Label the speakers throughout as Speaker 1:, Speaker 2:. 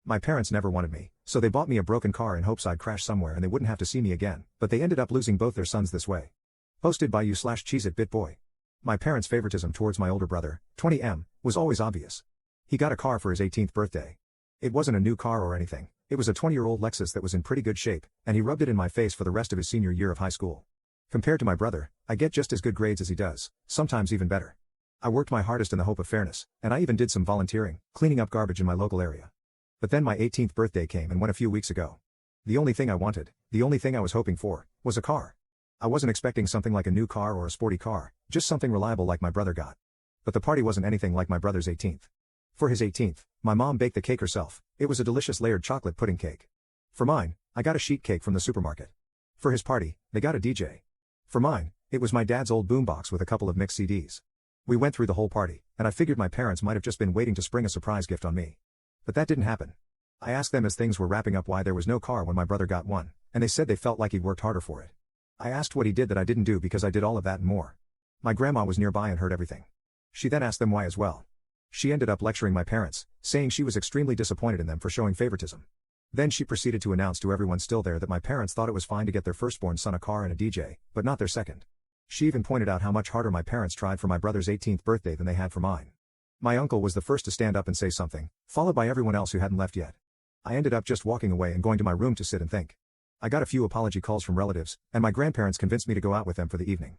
Speaker 1: My parents never wanted me, so they bought me a broken car in hopes I'd crash somewhere and they wouldn't have to see me again, but they ended up losing both their sons this way. Posted by you/CheeseItBitBoy. My parents' favoritism towards my older brother, 20M, was always obvious. He got a car for his 18th birthday. It wasn't a new car or anything, it was a 20-year-old Lexus that was in pretty good shape, and he rubbed it in my face for the rest of his senior year of high school. Compared to my brother, I get just as good grades as he does, sometimes even better. I worked my hardest in the hope of fairness, and I even did some volunteering, cleaning up garbage in my local area. But then my 18th birthday came and went a few weeks ago. The only thing I wanted, the only thing I was hoping for, was a car. I wasn't expecting something like a new car or a sporty car, just something reliable like my brother got. But the party wasn't anything like my brother's 18th. For his 18th, my mom baked the cake herself. It was a delicious layered chocolate pudding cake. For mine, I got a sheet cake from the supermarket. For his party, they got a DJ. For mine, it was my dad's old boombox with a couple of mixed CDs. We went through the whole party, and I figured my parents might have just been waiting to spring a surprise gift on me. But that didn't happen. I asked them as things were wrapping up why there was no car when my brother got one, and they said they felt like he'd worked harder for it. I asked what he did that I didn't do because I did all of that and more. My grandma was nearby and heard everything. She then asked them why as well. She ended up lecturing my parents, saying she was extremely disappointed in them for showing favoritism. Then she proceeded to announce to everyone still there that my parents thought it was fine to get their firstborn son a car and a DJ, but not their second. She even pointed out how much harder my parents tried for my brother's 18th birthday than they had for mine. My uncle was the first to stand up and say something, followed by everyone else who hadn't left yet. I ended up just walking away and going to my room to sit and think. I got a few apology calls from relatives, and my grandparents convinced me to go out with them for the evening.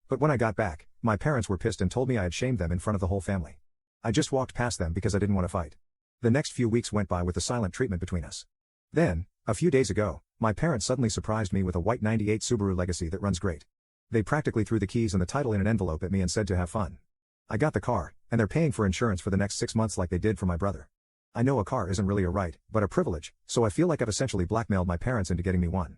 Speaker 1: But when I got back, my parents were pissed and told me I had shamed them in front of the whole family. I just walked past them because I didn't want to fight. The next few weeks went by with the silent treatment between us. Then, a few days ago, my parents suddenly surprised me with a white '98 Subaru Legacy that runs great. They practically threw the keys and the title in an envelope at me and said to have fun. I got the car, and they're paying for insurance for the next 6 months like they did for my brother. I know a car isn't really a right, but a privilege, so I feel like I've essentially blackmailed my parents into getting me one.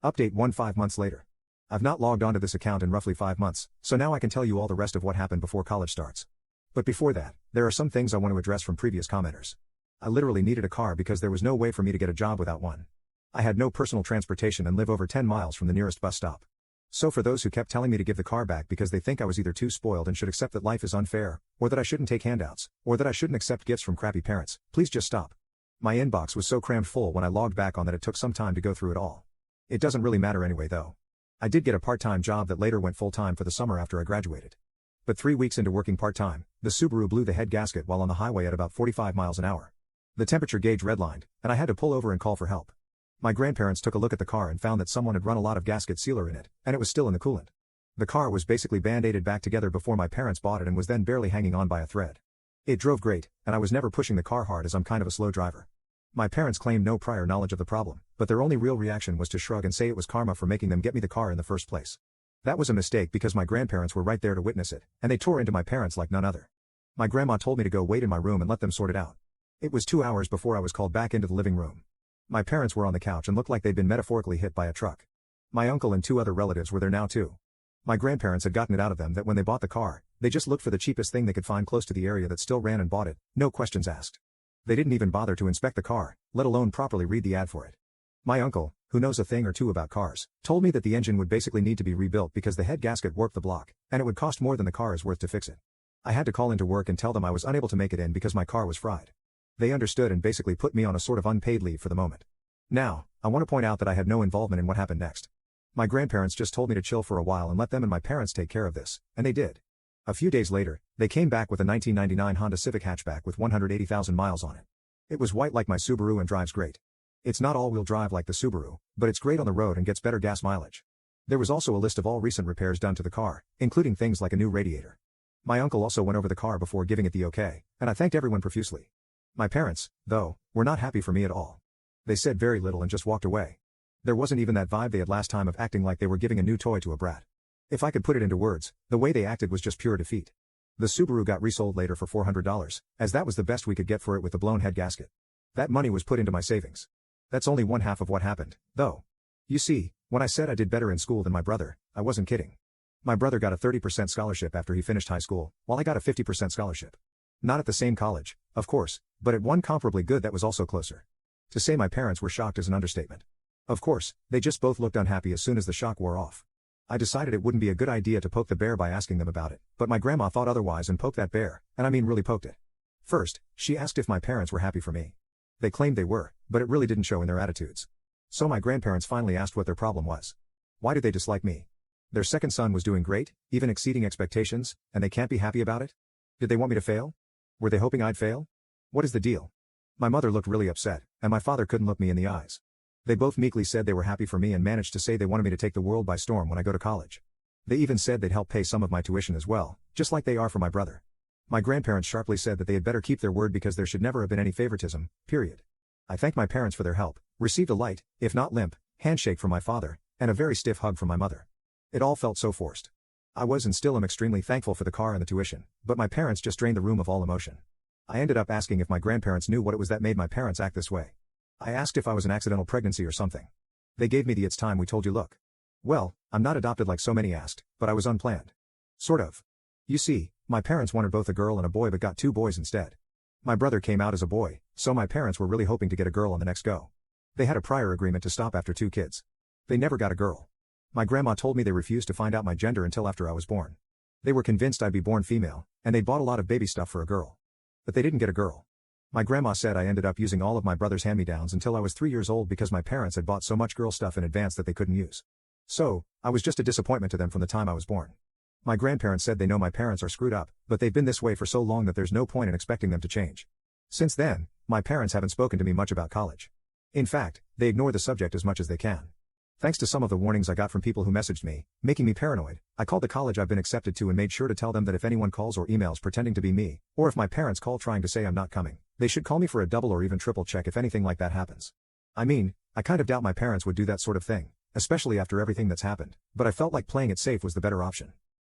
Speaker 1: Update 5 months later. I've not logged onto this account in roughly 5 months, so now I can tell you all the rest of what happened before college starts. But before that, there are some things I want to address from previous commenters. I literally needed a car because there was no way for me to get a job without one. I had no personal transportation and live over 10 miles from the nearest bus stop. So for those who kept telling me to give the car back because they think I was either too spoiled and should accept that life is unfair, or that I shouldn't take handouts, or that I shouldn't accept gifts from crappy parents, please just stop. My inbox was so crammed full when I logged back on that it took some time to go through it all. It doesn't really matter anyway though. I did get a part-time job that later went full-time for the summer after I graduated. But 3 weeks into working part-time, the Subaru blew the head gasket while on the highway at about 45 miles an hour. The temperature gauge redlined, and I had to pull over and call for help. My grandparents took a look at the car and found that someone had run a lot of gasket sealer in it, and it was still in the coolant. The car was basically band-aided back together before my parents bought it and was then barely hanging on by a thread. It drove great, and I was never pushing the car hard as I'm kind of a slow driver. My parents claimed no prior knowledge of the problem, but their only real reaction was to shrug and say it was karma for making them get me the car in the first place. That was a mistake because my grandparents were right there to witness it, and they tore into my parents like none other. My grandma told me to go wait in my room and let them sort it out. It was 2 hours before I was called back into the living room. My parents were on the couch and looked like they'd been metaphorically hit by a truck. My uncle and 2 other relatives were there now too. My grandparents had gotten it out of them that when they bought the car, they just looked for the cheapest thing they could find close to the area that still ran and bought it, no questions asked. They didn't even bother to inspect the car, let alone properly read the ad for it. My uncle, who knows a thing or two about cars, told me that the engine would basically need to be rebuilt because the head gasket warped the block, and it would cost more than the car is worth to fix it. I had to call into work and tell them I was unable to make it in because my car was fried. They understood and basically put me on a sort of unpaid leave for the moment. Now, I want to point out that I had no involvement in what happened next. My grandparents just told me to chill for a while and let them and my parents take care of this, and they did. A few days later, they came back with a 1999 Honda Civic hatchback with 180,000 miles on it. It was white like my Subaru and drives great. It's not all-wheel drive like the Subaru, but it's great on the road and gets better gas mileage. There was also a list of all recent repairs done to the car, including things like a new radiator. My uncle also went over the car before giving it the okay, and I thanked everyone profusely. My parents, though, were not happy for me at all. They said very little and just walked away. There wasn't even that vibe they had last time of acting like they were giving a new toy to a brat. If I could put it into words, the way they acted was just pure defeat. The Subaru got resold later for $400, as that was the best we could get for it with the blown head gasket. That money was put into my savings. That's only one half of what happened, though. You see, when I said I did better in school than my brother, I wasn't kidding. My brother got a 30% scholarship after he finished high school, while I got a 50% scholarship. Not at the same college, of course, but at one comparably good that was also closer. To say my parents were shocked is an understatement. Of course, they just both looked unhappy as soon as the shock wore off. I decided it wouldn't be a good idea to poke the bear by asking them about it, but my grandma thought otherwise and poked that bear, and I mean really poked it. First, she asked if my parents were happy for me. They claimed they were, but it really didn't show in their attitudes. So my grandparents finally asked what their problem was. Why did they dislike me? Their second son was doing great, even exceeding expectations, and they can't be happy about it? Did they want me to fail? Were they hoping I'd fail? What is the deal? My mother looked really upset, and my father couldn't look me in the eyes. They both meekly said they were happy for me and managed to say they wanted me to take the world by storm when I go to college. They even said they'd help pay some of my tuition as well, just like they are for my brother. My grandparents sharply said that they had better keep their word because there should never have been any favoritism, period. I thanked my parents for their help, received a light, if not limp, handshake from my father, and a very stiff hug from my mother. It all felt so forced. I was and still am extremely thankful for the car and the tuition, but my parents just drained the room of all emotion. I ended up asking if my grandparents knew what it was that made my parents act this way. I asked if I was an accidental pregnancy or something. They gave me the "it's time we told you" look. Well, I'm not adopted like so many asked, but I was unplanned. Sort of. You see, my parents wanted both a girl and a boy but got 2 boys instead. My brother came out as a boy, so my parents were really hoping to get a girl on the next go. They had a prior agreement to stop after 2 kids. They never got a girl. My grandma told me they refused to find out my gender until after I was born. They were convinced I'd be born female, and they bought a lot of baby stuff for a girl. But they didn't get a girl. My grandma said I ended up using all of my brother's hand-me-downs until I was 3 years old because my parents had bought so much girl stuff in advance that they couldn't use. So, I was just a disappointment to them from the time I was born. My grandparents said they know my parents are screwed up, but they've been this way for so long that there's no point in expecting them to change. Since then, my parents haven't spoken to me much about college. In fact, they ignore the subject as much as they can. Thanks to some of the warnings I got from people who messaged me, making me paranoid, I called the college I've been accepted to and made sure to tell them that if anyone calls or emails pretending to be me, or if my parents call trying to say I'm not coming, they should call me for a double or even triple check if anything like that happens. I mean, I kind of doubt my parents would do that sort of thing, especially after everything that's happened, but I felt like playing it safe was the better option.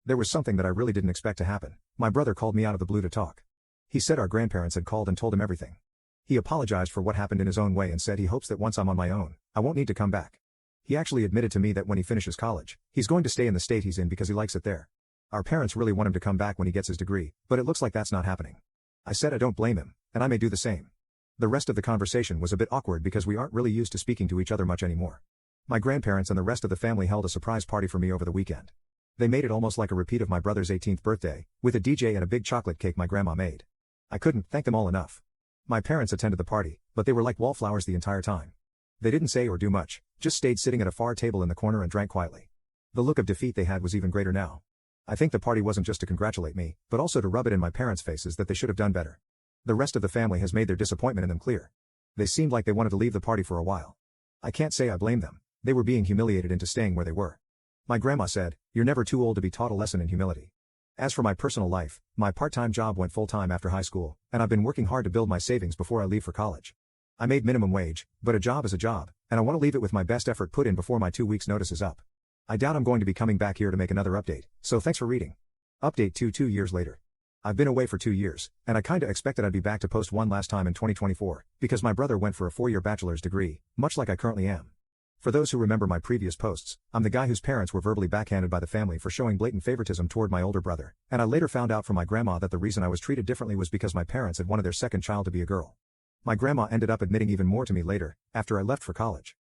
Speaker 1: There was something that I really didn't expect to happen. My brother called me out of the blue to talk. He said our grandparents had called and told him everything. He apologized for what happened in his own way and said he hopes that once I'm on my own, I won't need to come back. He actually admitted to me that when he finishes college, he's going to stay in the state he's in because he likes it there. Our parents really want him to come back when he gets his degree, but it looks like that's not happening. I said I don't blame him, and I may do the same. The rest of the conversation was a bit awkward because we aren't really used to speaking to each other much anymore. My grandparents and the rest of the family held a surprise party for me over the weekend. They made it almost like a repeat of my brother's 18th birthday, with a DJ and a big chocolate cake my grandma made. I couldn't thank them all enough. My parents attended the party, but they were like wallflowers the entire time. They didn't say or do much, just stayed sitting at a far table in the corner and drank quietly. The look of defeat they had was even greater now. I think the party wasn't just to congratulate me, but also to rub it in my parents' faces that they should have done better. The rest of the family has made their disappointment in them clear. They seemed like they wanted to leave the party for a while. I can't say I blame them. They were being humiliated into staying where they were. My grandma said, "You're never too old to be taught a lesson in humility." As for my personal life, my part-time job went full-time after high school, and I've been working hard to build my savings before I leave for college. I made minimum wage, but a job is a job, and I want to leave it with my best effort put in before my 2 weeks notice is up. I doubt I'm going to be coming back here to make another update, so thanks for reading. Update 2 years later. I've been away for 2 years, and I kinda expected I'd be back to post one last time in 2024, because my brother went for a 4-year bachelor's degree, much like I currently am. For those who remember my previous posts, I'm the guy whose parents were verbally backhanded by the family for showing blatant favoritism toward my older brother, and I later found out from my grandma that the reason I was treated differently was because my parents had wanted their second child to be a girl. My grandma ended up admitting even more to me later, after I left for college.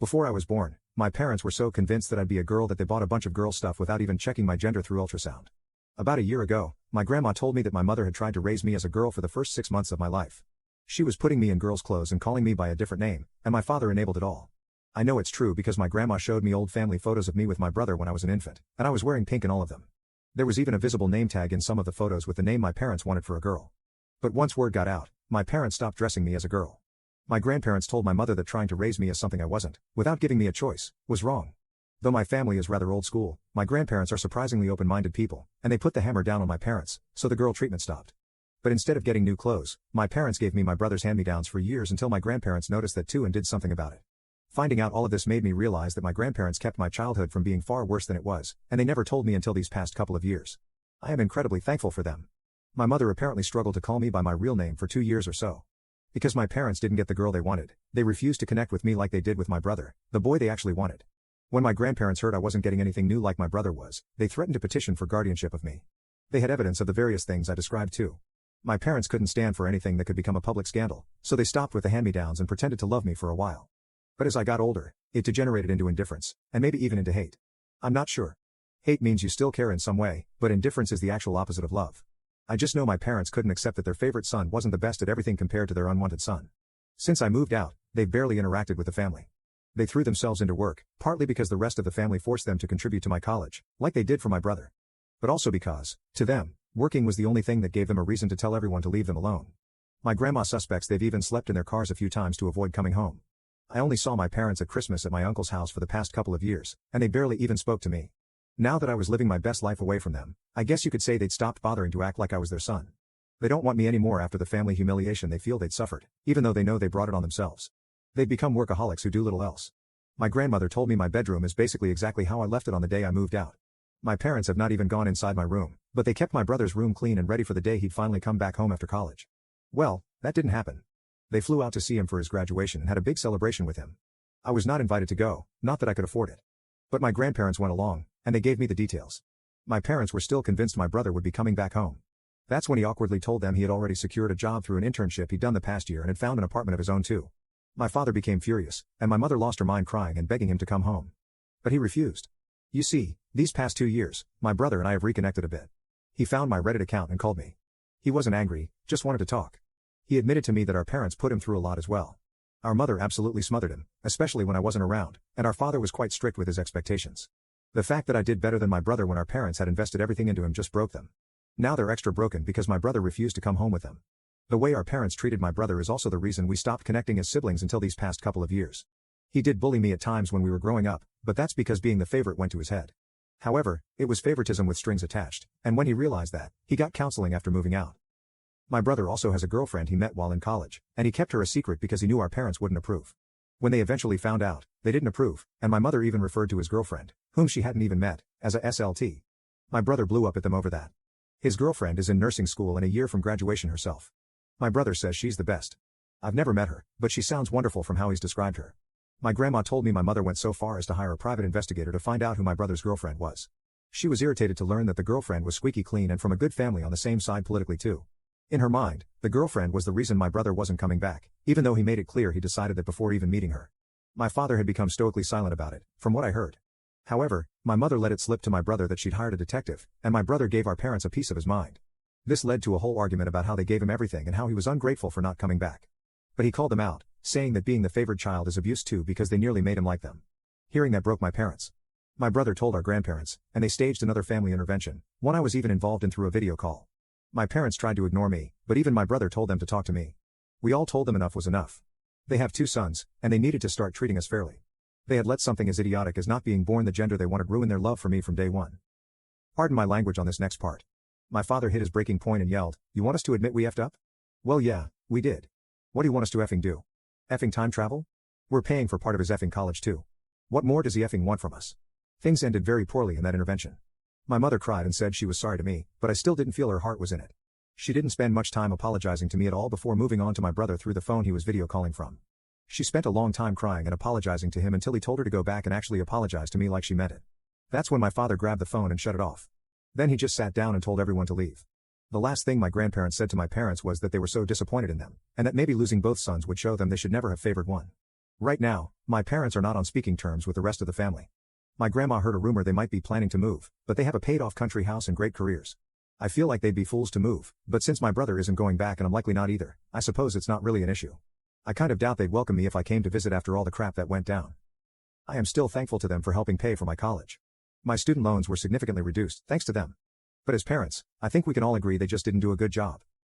Speaker 1: Before I was born, my parents were so convinced that I'd be a girl that they bought a bunch of girl stuff without even checking my gender through ultrasound. About a year ago, my grandma told me that my mother had tried to raise me as a girl for the first 6 months of my life. She was putting me in girls' clothes and calling me by a different name, and my father enabled it all. I know it's true because my grandma showed me old family photos of me with my brother when I was an infant, and I was wearing pink in all of them. There was even a visible name tag in some of the photos with the name my parents wanted for a girl. But once word got out, my parents stopped dressing me as a girl. My grandparents told my mother that trying to raise me as something I wasn't, without giving me a choice, was wrong. Though my family is rather old school, my grandparents are surprisingly open-minded people, and they put the hammer down on my parents, so the girl treatment stopped. But instead of getting new clothes, my parents gave me my brother's hand-me-downs for years until my grandparents noticed that too and did something about it. Finding out all of this made me realize that my grandparents kept my childhood from being far worse than it was, and they never told me until these past couple of years. I am incredibly thankful for them. My mother apparently struggled to call me by my real name for 2 years or so. Because my parents didn't get the girl they wanted, they refused to connect with me like they did with my brother, the boy they actually wanted. When my grandparents heard I wasn't getting anything new like my brother was, they threatened to petition for guardianship of me. They had evidence of the various things I described too. My parents couldn't stand for anything that could become a public scandal, so they stopped with the hand-me-downs and pretended to love me for a while. But as I got older, it degenerated into indifference, and maybe even into hate. I'm not sure. Hate means you still care in some way, but indifference is the actual opposite of love. I just know my parents couldn't accept that their favorite son wasn't the best at everything compared to their unwanted son. Since I moved out, they've barely interacted with the family. They threw themselves into work, partly because the rest of the family forced them to contribute to my college, like they did for my brother. But also because, to them, working was the only thing that gave them a reason to tell everyone to leave them alone. My grandma suspects they've even slept in their cars a few times to avoid coming home. I only saw my parents at Christmas at my uncle's house for the past couple of years, and they barely even spoke to me. Now that I was living my best life away from them, I guess you could say they'd stopped bothering to act like I was their son. They don't want me anymore after the family humiliation they feel they'd suffered, even though they know they brought it on themselves. They've become workaholics who do little else. My grandmother told me my bedroom is basically exactly how I left it on the day I moved out. My parents have not even gone inside my room, but they kept my brother's room clean and ready for the day he'd finally come back home after college. Well, that didn't happen. They flew out to see him for his graduation and had a big celebration with him. I was not invited to go, not that I could afford it. But my grandparents went along, and they gave me the details. My parents were still convinced my brother would be coming back home. That's when he awkwardly told them he had already secured a job through an internship he'd done the past year and had found an apartment of his own too. My father became furious, and my mother lost her mind crying and begging him to come home. But he refused. You see, these past 2 years, my brother and I have reconnected a bit. He found my Reddit account and called me. He wasn't angry, just wanted to talk. He admitted to me that our parents put him through a lot as well. Our mother absolutely smothered him, especially when I wasn't around, and our father was quite strict with his expectations. The fact that I did better than my brother when our parents had invested everything into him just broke them. Now they're extra broken because my brother refused to come home with them. The way our parents treated my brother is also the reason we stopped connecting as siblings until these past couple of years. He did bully me at times when we were growing up, but that's because being the favorite went to his head. However, it was favoritism with strings attached, and when he realized that, he got counseling after moving out. My brother also has a girlfriend he met while in college, and he kept her a secret because he knew our parents wouldn't approve. When they eventually found out, they didn't approve, and my mother even referred to his girlfriend, whom she hadn't even met, as a SLT. My brother blew up at them over that. His girlfriend is in nursing school and a year from graduation herself. My brother says she's the best. I've never met her, but she sounds wonderful from how he's described her. My grandma told me my mother went so far as to hire a private investigator to find out who my brother's girlfriend was. She was irritated to learn that the girlfriend was squeaky clean and from a good family on the same side politically too. In her mind, the girlfriend was the reason my brother wasn't coming back, even though he made it clear he decided that before even meeting her. My father had become stoically silent about it, from what I heard. However, my mother let it slip to my brother that she'd hired a detective, and my brother gave our parents a piece of his mind. This led to a whole argument about how they gave him everything and how he was ungrateful for not coming back. But he called them out, saying that being the favored child is abuse too because they nearly made him like them. Hearing that broke my parents. My brother told our grandparents, and they staged another family intervention, one I was even involved in through a video call. My parents tried to ignore me, but even my brother told them to talk to me. We all told them enough was enough. They have 2 sons, and they needed to start treating us fairly. They had let something as idiotic as not being born the gender they wanted ruin their love for me from day one. Pardon my language on this next part. My father hit his breaking point and yelled, "You want us to admit we effed up?" Well yeah, we did. What do you want us to effing do? Effing time travel? We're paying for part of his effing college too. What more does he effing want from us? Things ended very poorly in that intervention. My mother cried and said she was sorry to me, but I still didn't feel her heart was in it. She didn't spend much time apologizing to me at all before moving on to my brother through the phone he was video calling from. She spent a long time crying and apologizing to him until he told her to go back and actually apologize to me like she meant it. That's when my father grabbed the phone and shut it off. Then he just sat down and told everyone to leave. The last thing my grandparents said to my parents was that they were so disappointed in them, and that maybe losing both sons would show them they should never have favored one. Right now, my parents are not on speaking terms with the rest of the family. My grandma heard a rumor they might be planning to move, but they have a paid-off country house and great careers. I feel like they'd be fools to move, but since my brother isn't going back and I'm likely not either, I suppose it's not really an issue. I kind of doubt they'd welcome me if I came to visit after all the crap that went down. I am still thankful to them for helping pay for my college. My student loans were significantly reduced, thanks to them. But as parents, I think we can all agree they just didn't do a good job.